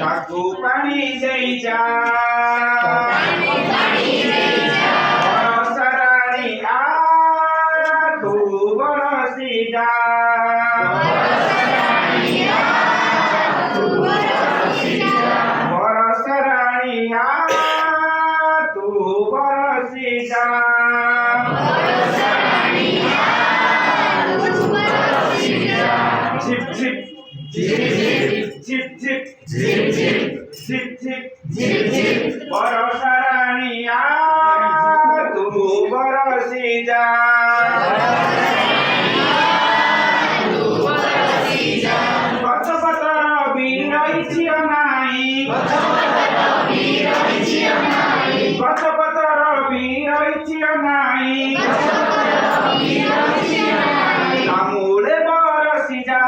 टाकू पाणी दई जा बरसराणी आ तू बरसी जा बरसराणी आ तू बरसी जा झिप झिप झिप झिप झिप झिप बरसराणी आ तू बरसी जा गछपत्र बिरहिछि नाही गछपत्र बिरहिछि नाही आमुले बरसी जा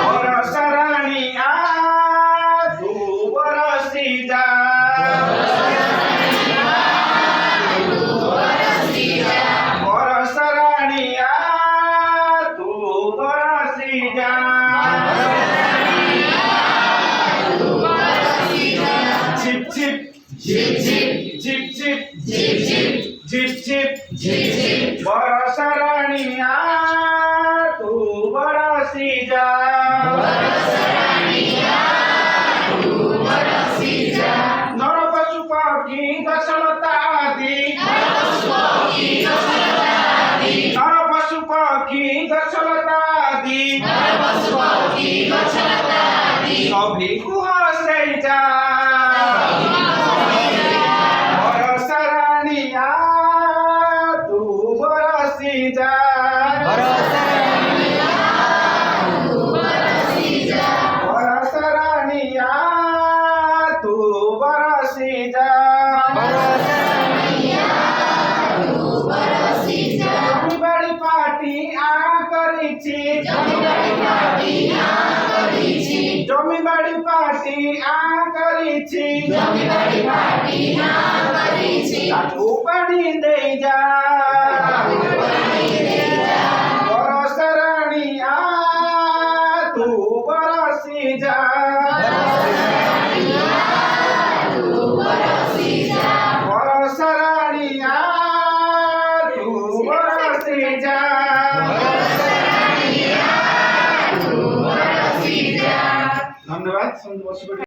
बरसराणी आ तू बरसी जा बरसराणी आ तू बरसी जा झिप झिप झिप झिप झिप बरसराणी आ तू बरसी जा नर पशु पक्षी दशलता आदि नर पशु पक्षी दशलता आदि सभी को हंसै जा बरसराणी आ तू बरसी जा बरसराणी आ तू बरसी जा जमीबाड़ी पार्टी आ करिछि जमीबाड़ी पार्टी आ करिछि ताकू पानी दे जा बरसराणी आ तू बरसी जा बरसराणी आ तू बरसी जा धन्यवाद।